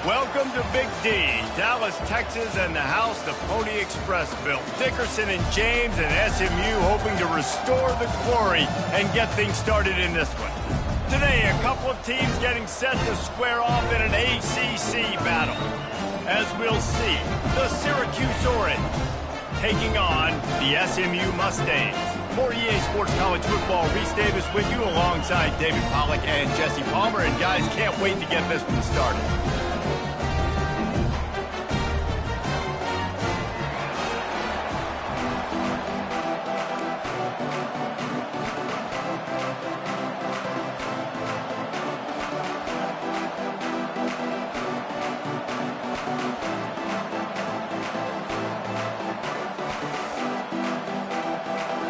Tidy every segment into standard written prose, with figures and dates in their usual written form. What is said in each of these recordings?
Welcome to Big D, Dallas, Texas, and the house the Pony Express built. Dickerson and James and SMU hoping to restore the glory and get things started in this one. Today, a couple of teams getting set to square off in an ACC battle. As we'll see, the Syracuse Orange taking on the SMU Mustangs. For EA Sports College Football, Reese Davis with you alongside David Pollack and Jesse Palmer. And guys, can't wait to get this one started.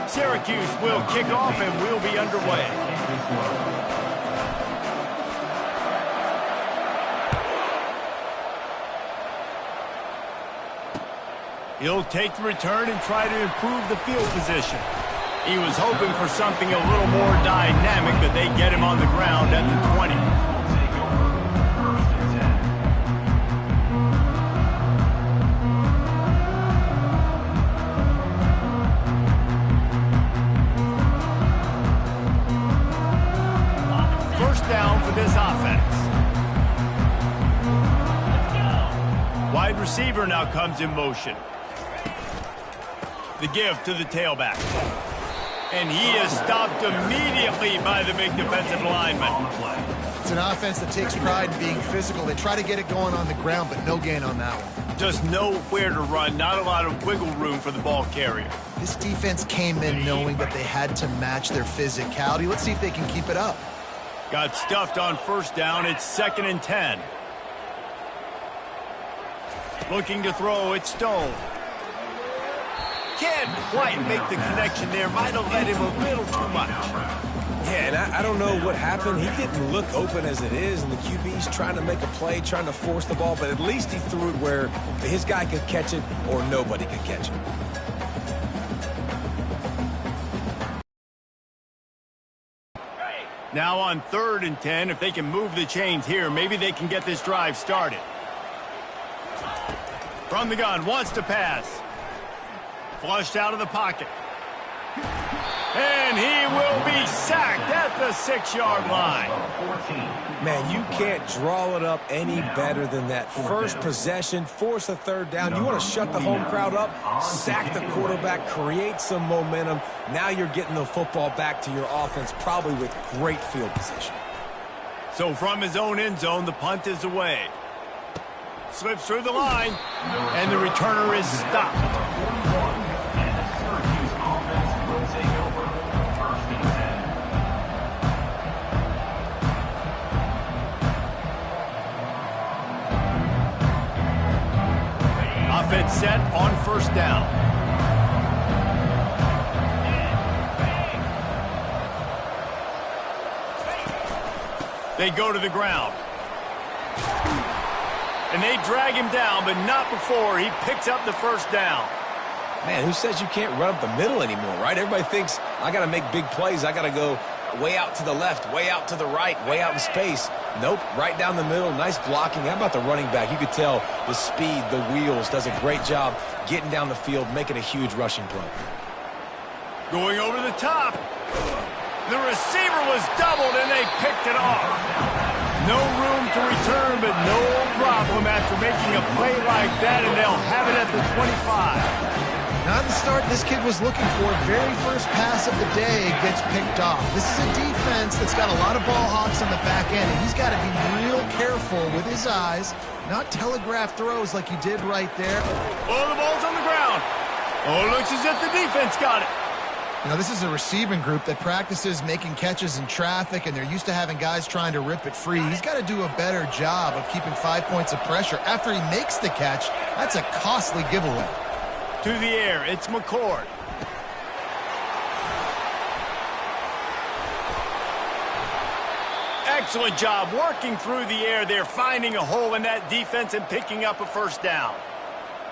Syracuse will kick off and we'll be underway. He'll take the return and try to improve the field position. He was hoping for something a little more dynamic, but they get him on the ground at the 20. Down for this offense. Wide receiver now comes in motion. The give to the tailback. And he is stopped immediately by the big defensive lineman. It's an offense that takes pride in being physical. They try to get it going on the ground, but no gain on that one. Just nowhere to run, not a lot of wiggle room for the ball carrier. This defense came in knowing that they had to match their physicality. Let's see if they can keep it up. Got stuffed on first down. It's 2nd and 10. Looking to throw. It's Stone. Can't quite make the connection there. Might have let him a little too much. Yeah, and I don't know what happened. He didn't look open as it is, and the QB's trying to make a play, trying to force the ball, but at least he threw it where his guy could catch it or nobody could catch it. Now on 3rd and 10, if they can move the chains here, maybe they can get this drive started. From the gun, wants to pass. Flushed out of the pocket. And he will be sacked at the 6-yard line. Man, you can't draw it up any better than that. First possession, force a 3rd down. You want to shut the home crowd up, sack the quarterback, create some momentum. Now you're getting the football back to your offense, probably with great field position. So from his own end zone, the punt is away. Slips through the line, and the returner is stopped. Offense set on 1st down. They go to the ground. And they drag him down, but not before he picks up the 1st down. Man, who says you can't run up the middle anymore, right? Everybody thinks, I got to make big plays. I got to go way out to the left, way out to the right, way out in space. Nope, right down the middle, nice blocking. How about the running back? You could tell the speed, the wheels, does a great job getting down the field, making a huge rushing play. Going over the top. The receiver was doubled, and they picked it off. No room to return, but no problem after making a play like that, and they'll have it at the 25. Not the start this kid was looking for. Very first pass of the day gets picked off. This is a defense that's got a lot of ball hawks on the back end, and he's got to be real careful with his eyes, not telegraph throws like he did right there. Oh, the ball's on the ground. Oh, it looks as if the defense got it. You know, this is a receiving group that practices making catches in traffic, and they're used to having guys trying to rip it free. He's got to do a better job of keeping 5 points of pressure. After he makes the catch, that's a costly giveaway. To the air, it's McCord. Excellent job working through the air there, finding a hole in that defense and picking up a 1st down.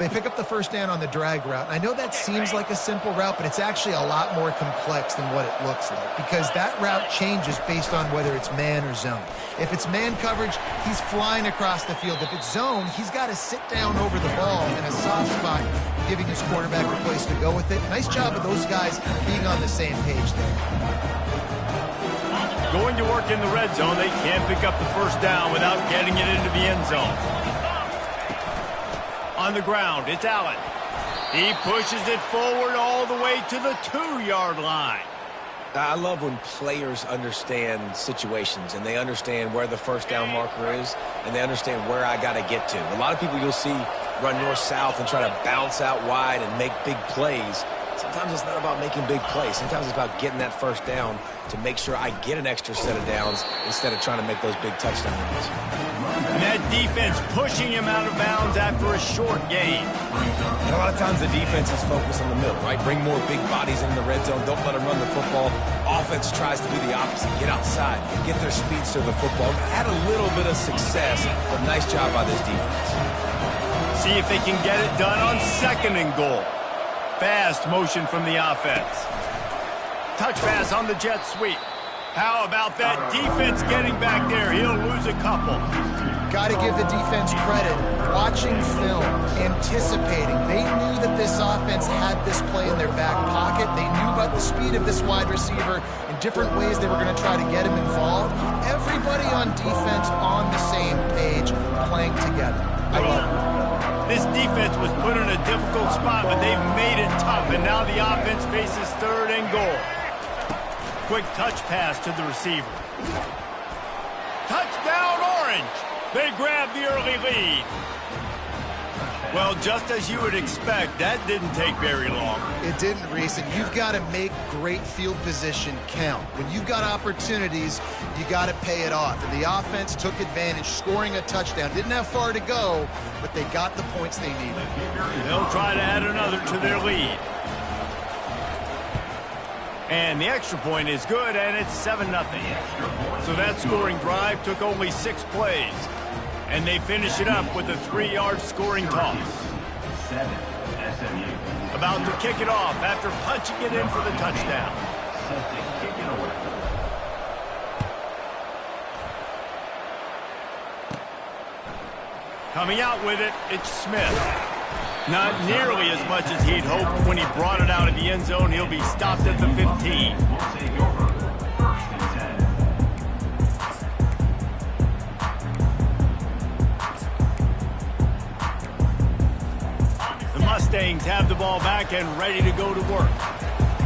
They pick up the first down on the drag route. I know that seems like a simple route, but it's actually a lot more complex than what it looks like because that route changes based on whether it's man or zone. If it's man coverage, he's flying across the field. If it's zone, he's got to sit down over the ball in a soft spot, giving his quarterback a place to go with it. Nice job of those guys being on the same page there. Going to work in the red zone, they can't pick up the first down without getting it into the end zone. On the ground, it's Allen. He pushes it forward all the way to the 2-yard line. I love when players understand situations and they understand where the first down marker is and they understand where I got to get to. A lot of people you'll see run north-south and try to bounce out wide and make big plays. Sometimes it's not about making big plays. Sometimes it's about getting that first down to make sure I get an extra set of downs instead of trying to make those big touchdown runs. And that defense pushing him out of bounds after a short gain. And a lot of times the defense is focused on the middle, right? Bring more big bodies into the red zone. Don't let them run the football. Offense tries to do the opposite. Get outside. Get their speeds to the football. Had a little bit of success, but nice job by this defense. See if they can get it done on 2nd and goal. Fast motion from the offense. Touch pass on the jet sweep. How about that defense getting back there? He'll lose a couple. Got to give the defense credit. Watching film, anticipating. They knew that this offense had this play in their back pocket. They knew about the speed of this wide receiver in different ways they were going to try to get him involved. Everybody on defense on the same page, playing together. I love it. This defense was put in a difficult spot, but they've made it tough, and now the offense faces 3rd and goal. Quick touch pass to the receiver. Touchdown, Orange! They grab the early lead. Well, just as you would expect, that didn't take very long. It didn't, Reese, and you've got to make great field position count. When you've got opportunities, you got to pay it off. And the offense took advantage, scoring a touchdown. Didn't have far to go, but they got the points they needed. They'll try to add another to their lead. And the extra point is good, and it's 7-0. So that scoring drive took only 6 plays. And they finish it up with a 3-yard scoring toss. About to kick it off after punching it in for the touchdown. Coming out with it, it's Smith. Not nearly as much as he'd hoped when he brought it out of the end zone. He'll be stopped at the 15. Mustangs have the ball back and ready to go to work.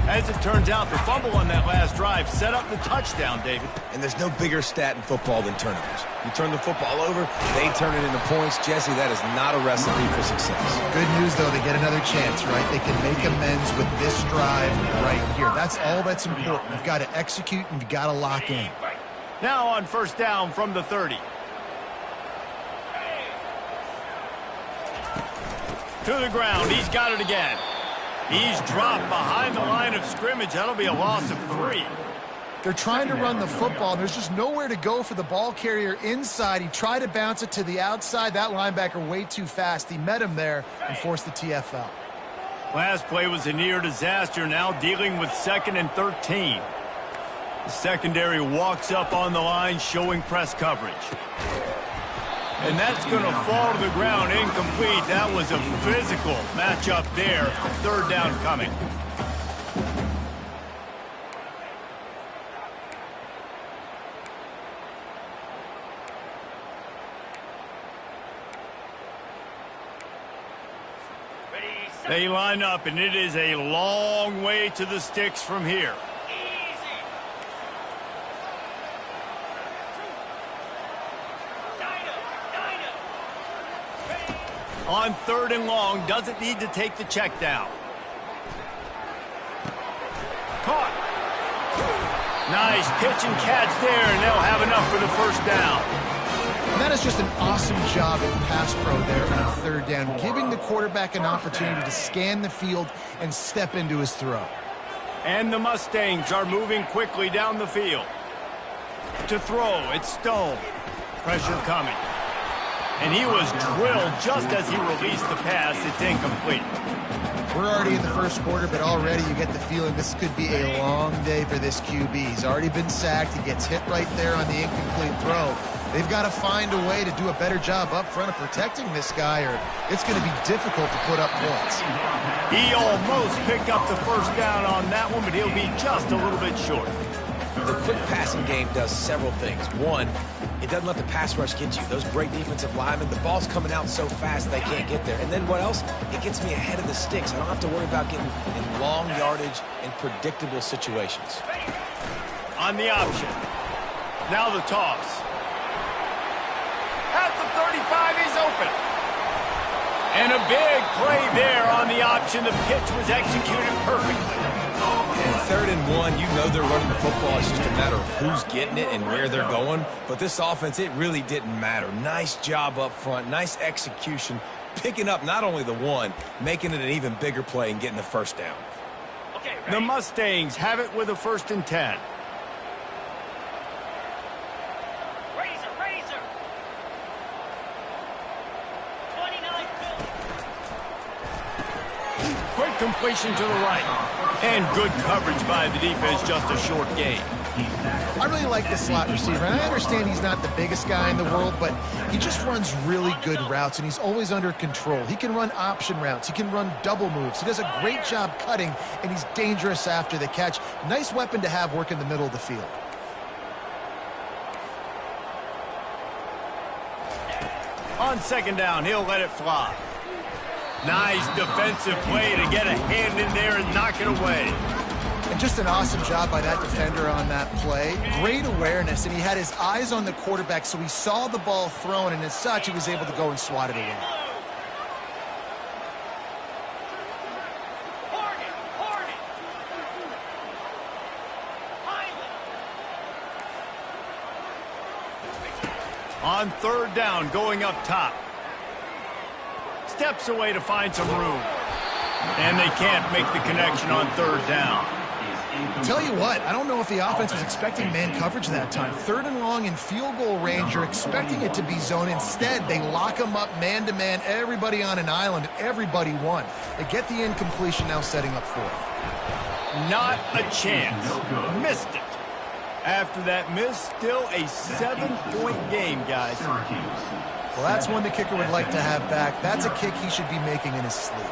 As it turns out, the fumble on that last drive set up the touchdown, David. And there's no bigger stat in football than turnovers. You turn the football over, they turn it into points. Jesse, that is not a recipe for success. Good news, though, they get another chance, right? They can make amends with this drive right here. That's all that's important. You've got to execute and you've got to lock in. Now on first down from the 30. To the ground. He's got it again. He's dropped behind the line of scrimmage. That'll be a loss of 3. They're trying to run the football. There's just nowhere to go for the ball carrier inside. He tried to bounce it to the outside. That linebacker way too fast. He met him there and forced the TFL. Last play was a near disaster. Now dealing with 2nd and 13. The secondary walks up on the line showing press coverage. And that's going to fall to the ground incomplete. That was a physical matchup there. 3rd down coming. They line up, and it is a long way to the sticks from here. On 3rd and long, doesn't need to take the check down. Caught. Nice pitch and catch there, and they'll have enough for the first down. And that is just an awesome job in pass pro there on 3rd down, giving the quarterback an opportunity to scan the field and step into his throw. And the Mustangs are moving quickly down the field. To throw, it's Stone. Pressure coming. And he was drilled just as he released the pass. It's incomplete. We're already in the first quarter, but already you get the feeling this could be a long day for this QB. He's already been sacked. He gets hit right there on the incomplete throw. They've got to find a way to do a better job up front of protecting this guy, or it's going to be difficult to put up points. He almost picked up the first down on that one, but he'll be just a little bit short. The quick passing game does several things. One, it doesn't let the pass rush get you. Those great defensive linemen, the ball's coming out so fast they can't get there. And then what else? It gets me ahead of the sticks. I don't have to worry about getting in long yardage and predictable situations. On the option. Now the toss. At the 35, he's open. And a big play there on the option. The pitch was executed perfectly. Third and 1, you know they're running the football. It's just a matter of who's getting it and where they're going. But this offense, it really didn't matter. Nice job up front, nice execution, picking up not only the one, making it an even bigger play and getting the first down. The Mustangs have it with a 1st and 10. Quick completion to the right. And good coverage by the defense, just a short gain. I really like the slot receiver, and I understand he's not the biggest guy in the world, but he just runs really good routes, and he's always under control. He can run option routes. He can run double moves. He does a great job cutting, and he's dangerous after the catch. Nice weapon to have work in the middle of the field. On 2nd down, he'll let it fly. Nice defensive play to get a hand in there and knock it away. And just an awesome job by that defender on that play. Great awareness, and he had his eyes on the quarterback, so he saw the ball thrown, and as such, he was able to go and swat it away. On 3rd down, going up top. Steps away to find some room. And they can't make the connection on 3rd down. Tell you what, I don't know if the offense was expecting man coverage that time. 3rd and long in field goal range, you're expecting it to be zone. Instead, they lock them up man-to-man, everybody on an island, everybody won. They get the incompletion, now setting up 4th. Not a chance. Missed it. After that miss, still a 7-point game, guys. Well, that's one the kicker would like to have back. That's a kick he should be making in his sleep.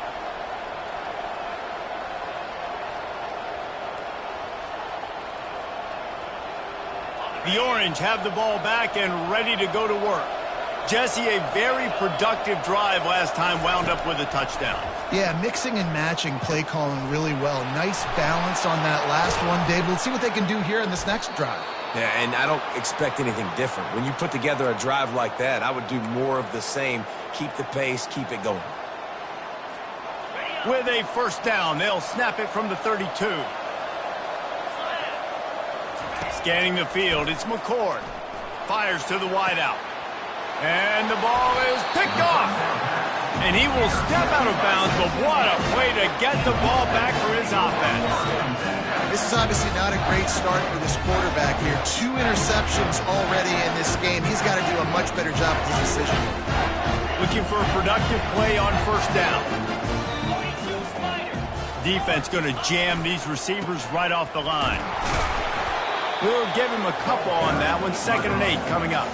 The Orange have the ball back and ready to go to work. Jesse, a very productive drive last time, wound up with a touchdown. Yeah, mixing and matching play calling really well. Nice balance on that last one, Dave. Let's see what they can do here in this next drive. Yeah, and I don't expect anything different. When you put together a drive like that, I would do more of the same. Keep the pace, keep it going. With a 1st down, they'll snap it from the 32. Scanning the field, it's McCord. Fires to the wideout. And the ball is picked off. And he will step out of bounds, but what a play to get the ball back for his offense. This is obviously not a great start for this quarterback here. 2 interceptions already in this game. He's got to do a much better job with his decision. Looking for a productive play on 1st down. Defense going to jam these receivers right off the line. We'll give him a couple on that one. 2nd and 8 coming up.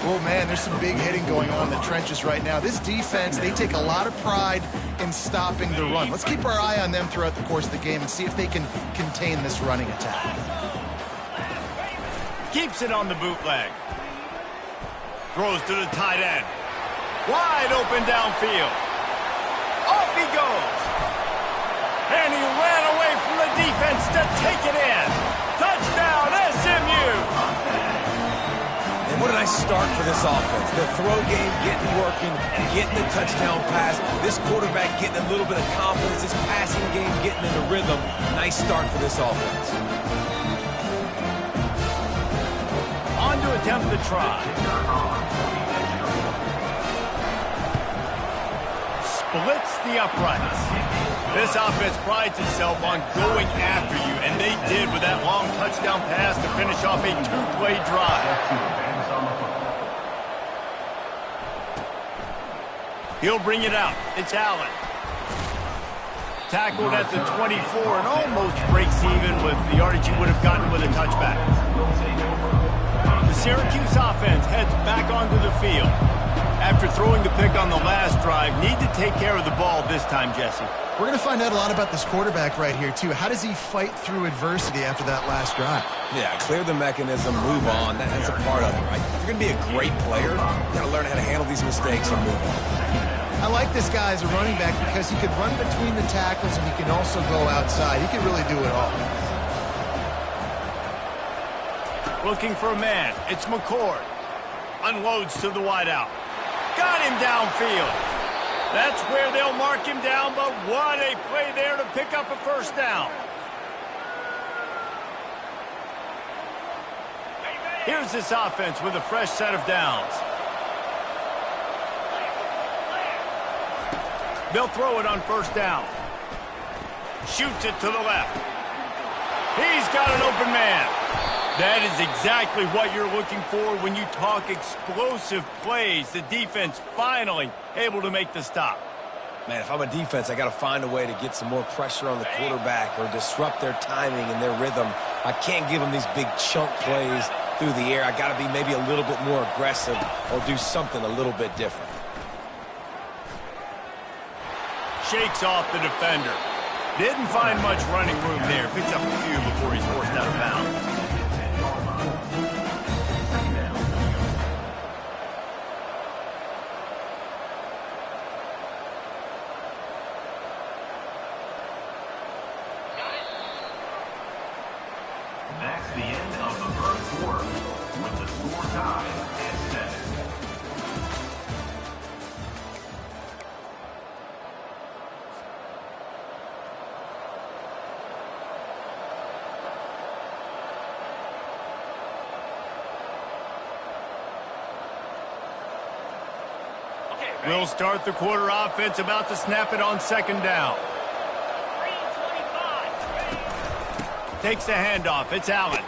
Oh, man, there's some big hitting going on in the trenches right now. This defense, they take a lot of pride in stopping the run. Let's keep our eye on them throughout the course of the game and see if they can contain this running attack. Keeps it on the bootleg. Throws to the tight end. Wide open downfield. Off he goes. And he ran away from the defense to take it in. Touchdown, SMU! And what a nice start for this offense. The throw game getting working, getting the touchdown pass. This quarterback getting a little bit of confidence. This passing game getting in the rhythm. Nice start for this offense. On to attempt the try. Splits the uprights. This offense prides itself on going after you, and they did with that long touchdown pass to finish off a 2-play drive. He'll bring it out. It's Allen. Tackled at the 24 and almost breaks even with the yardage he would have gotten with a touchback. The Syracuse offense heads back onto the field. After throwing the pick on the last drive, need to take care of the ball this time, Jesse. We're going to find out a lot about this quarterback right here, too. How does he fight through adversity after that last drive? Yeah, clear the mechanism, move on. That's a part of it, right? If you're going to be a great player, you got to learn how to handle these mistakes and move on. I like this guy as a running back because he could run between the tackles and he can also go outside. He can really do it all. Looking for a man. It's McCord. Unloads to the wideout. Got him downfield. That's where they'll mark him down, but what a play there to pick up a first down. Here's this offense with a fresh set of downs. They'll throw it on first down. Shoots it to the left. He's got an open man. That is exactly what you're looking for when you talk explosive plays. The defense finally able to make the stop. Man, if I'm a defense, I got to find a way to get some more pressure on the quarterback or disrupt their timing and their rhythm. I can't give them these big chunk plays through the air. I got to be maybe a little bit more aggressive or do something a little bit different. Shakes off the defender. Didn't find much running room there. Picks up a few before he's forced out of bounds. That's the end of the first quarter, with the score tied at 7. We'll start the quarter offense, about to snap it on second down. Takes the handoff. It's Allen.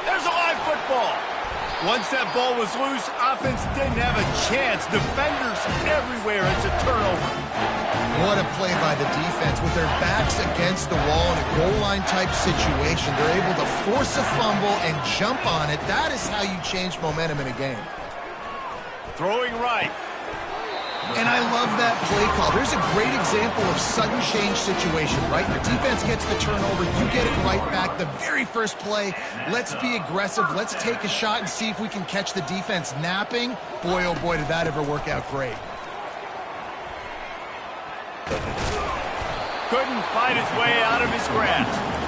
There's a live football. Once that ball was loose, offense didn't have a chance. Defenders everywhere. It's a turnover. What a play by the defense. With their backs against the wall in a goal line type situation, they're able to force a fumble and jump on it. That is how you change momentum in a game. Throwing right. And I love that play call. There's a great example of sudden change situation, right? Your defense gets the turnover. You get it right back. The very first play, let's be aggressive. Let's take a shot and see if we can catch the defense napping. Boy, oh boy, did that ever work out great. Couldn't fight his way out of his grasp.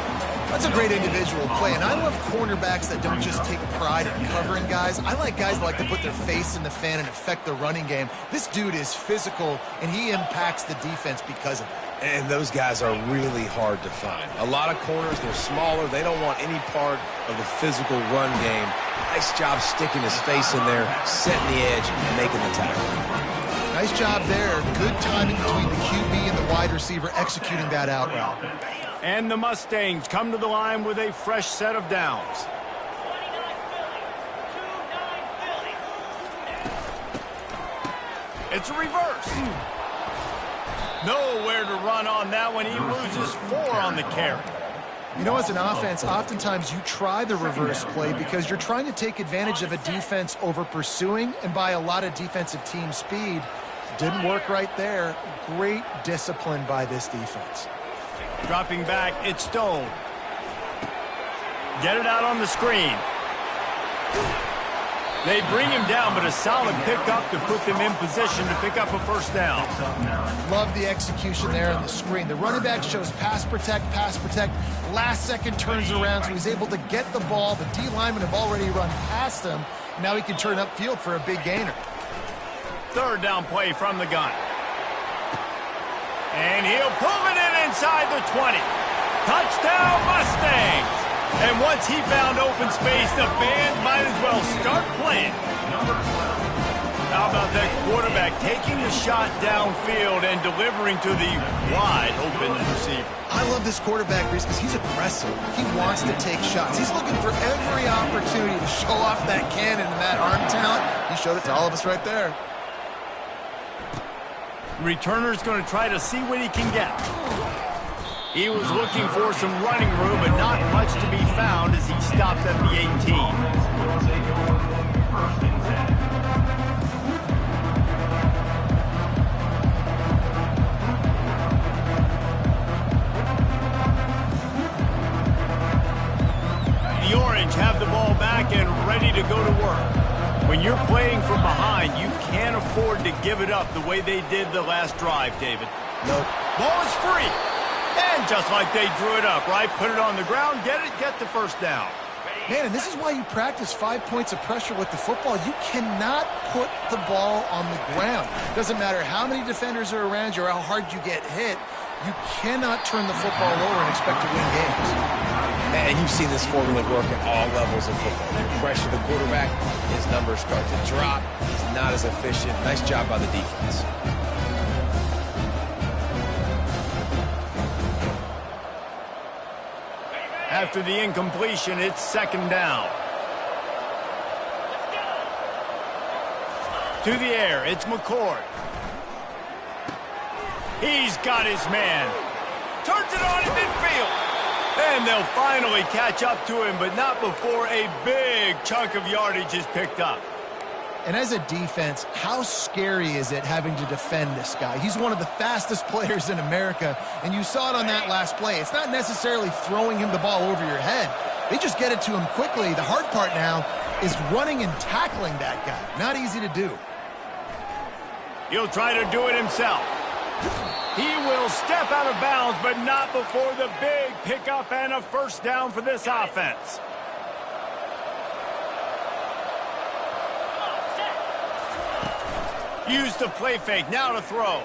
That's a great individual play, and I love cornerbacks that don't just take pride in covering guys. I like guys that like to put their face in the fan and affect the running game. This dude is physical, and he impacts the defense because of it. And those guys are really hard to find. A lot of corners, they're smaller. They don't want any part of the physical run game. Nice job sticking his face in there, setting the edge, and making the tackle. Nice job there. Good timing between the QB and the wide receiver executing that out route. And the Mustangs come to the line with a fresh set of downs. It's a reverse. Nowhere to run on that one. He loses 4 on the carry. You know, as an offense, oftentimes you try the reverse play because you're trying to take advantage of a defense over pursuing and by a lot of defensive team speed. Didn't work right there. Great discipline by this defense. Dropping back, it's Stone. Get it out on the screen. They bring him down, but a solid pickup to put them in position to pick up a first down. Love the execution there on the screen. The running back shows pass protect. Last second turns around, so he's able to get the ball. The D linemen have already run past him. Now he can turn upfield for a big gainer. Third down play from the gun. And he'll pull it in inside the 20. Touchdown, Mustangs! And once he found open space, the band might as well start playing. How about that quarterback taking the shot downfield and delivering to the wide open receiver? I love this quarterback, Reese, because he's aggressive. He wants to take shots. He's looking for every opportunity to show off that cannon and that arm talent. He showed it to all of us right there. Returner's going to try to see what he can get. He was looking for some running room, but not much to be found as he stopped at the 18. The Orange have the ball back and ready to go to work. When you're playing from behind, you can't afford to give it up the way they did the last drive, David. Nope. Ball is free. And just like they drew it up, right? Put it on the ground, get the first down. Man, and this is why you practice 5 points of pressure with the football. You cannot put the ball on the ground. Doesn't matter how many defenders are around you or how hard you get hit. You cannot turn the football over and expect to win games. And you've seen this formula work at all levels of football. You pressure the quarterback, his numbers start to drop. He's not as efficient. Nice job by the defense. After the incompletion, it's second down. To the air, it's McCord. He's got his man. Turns it on in midfield. And they'll finally catch up to him, but not before a big chunk of yardage is picked up. And as a defense, how scary is it having to defend this guy? He's one of the fastest players in America, and you saw it on that last play. It's not necessarily throwing him the ball over your head. They just get it to him quickly. The hard part now is running and tackling that guy. Not easy to do. He'll try to do it himself. He will step out of bounds, but not before the big pickup and a first down for this offense. Use the play fake, now to throw.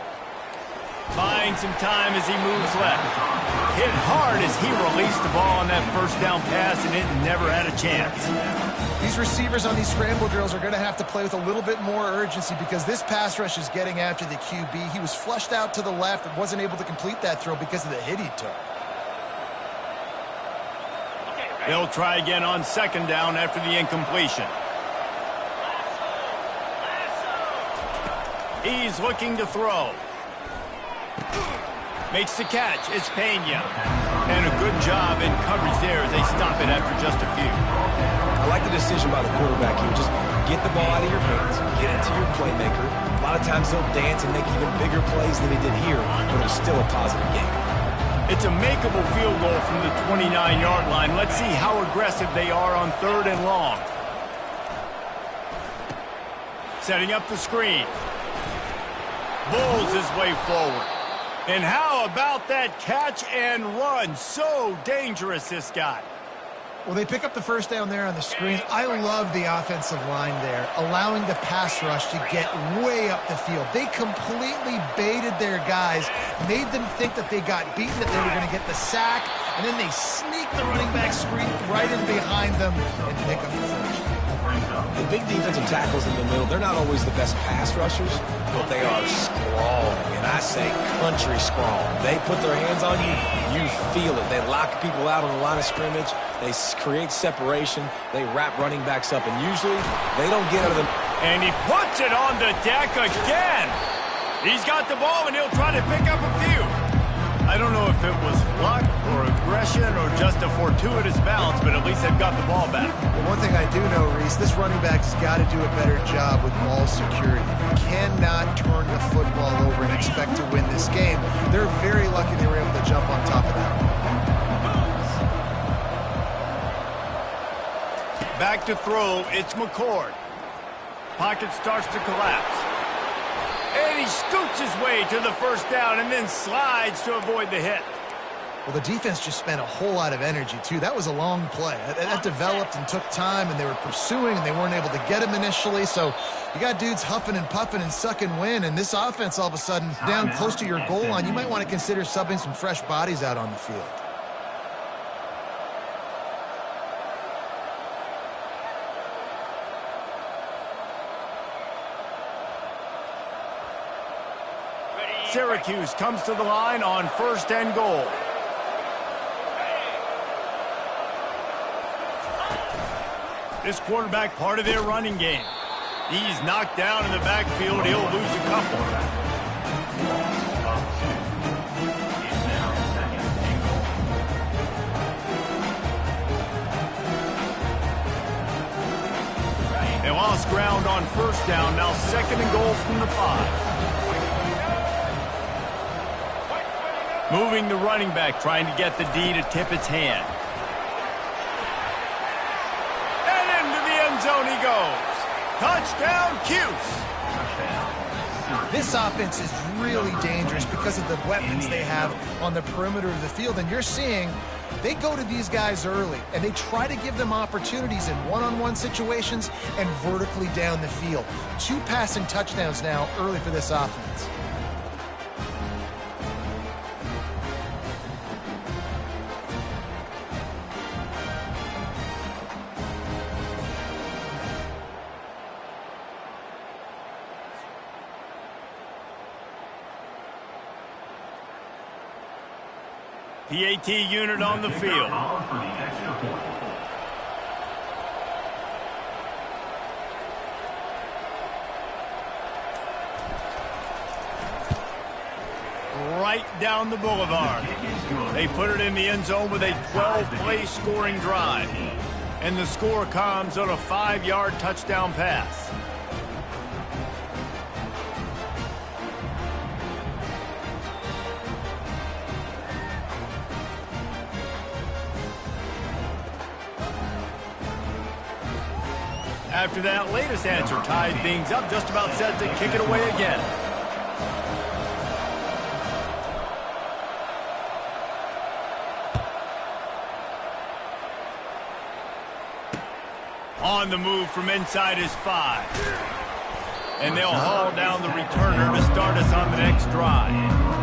Buying some time as he moves left. Hit hard as he released the ball on that first down pass, and it never had a chance. These receivers on these scramble drills are going to have to play with a little bit more urgency because this pass rush is getting after the QB. He was flushed out to the left and wasn't able to complete that throw because of the hit he took. They'll try again on second down after the incompletion. He's looking to throw. Makes the catch. It's Pena. And a good job in coverage there as they stop it after just a few. I like the decision by the quarterback here. Just get the ball out of your hands, get it to your playmaker. A lot of times they'll dance and make even bigger plays than they did here, but it was still a positive game. It's a makeable field goal from the 29-yard line. Let's see how aggressive they are on third and long. Setting up the screen. Bulls his way forward. And how about that catch and run? So dangerous, this guy. Well, they pick up the first down there on the screen. I love the offensive line there, allowing the pass rush to get way up the field. They completely baited their guys, made them think that they got beaten, that they were going to get the sack, and then they sneak the running back screen right in behind them and pick up the first. The big defensive tackles in the middle, they're not always the best pass rushers, but they are strong, and I say country strong. They put their hands on you, you feel it. They lock people out on the line of scrimmage. They create separation. They wrap running backs up, and usually they don't get out of them. And he puts it on the deck again. He's got the ball, and he'll try to pick up a few. I don't know if it was luck or aggression or just a fortuitous bounce, but at least they've got the ball back. Well, one thing I do know, Reese, this running back's got to do a better job with ball security. You cannot turn the football over and expect to win this game. They're very lucky they were able to jump on top of that. Back to throw, it's McCord. Pocket starts to collapse. And he scoots his way to the first down and then slides to avoid the hit. Well, the defense just spent a whole lot of energy, too. That was a long play. That developed and took time, and they were pursuing, and they weren't able to get him initially. So you got dudes huffing and puffing and sucking wind, and this offense all of a sudden down close to your goal line. You might want to consider subbing some fresh bodies out on the field. Syracuse comes to the line on first and goal. This quarterback part of their running game. He's knocked down in the backfield. He'll lose a couple. loss of 2. It's now 2nd and goal. They lost ground on first down. Now 2nd and goal from the 5. Moving the running back, trying to get the D to tip its hand. And into the end zone he goes. Touchdown, Cuse. This offense is really dangerous because of the weapons they have on the perimeter of the field. And you're seeing they go to these guys early, and they try to give them opportunities in one-on-one situations and vertically down the field. 2 passing touchdowns now early for this offense. PAT unit on the field. For the extra point. Right down the boulevard. They put it in the end zone with a 12-play scoring drive. And the score comes on a 5-yard touchdown pass. After that latest answer tied things up, just about set to kick it away again. On the move from inside his 5. And they'll haul down the returner to start us on the next drive.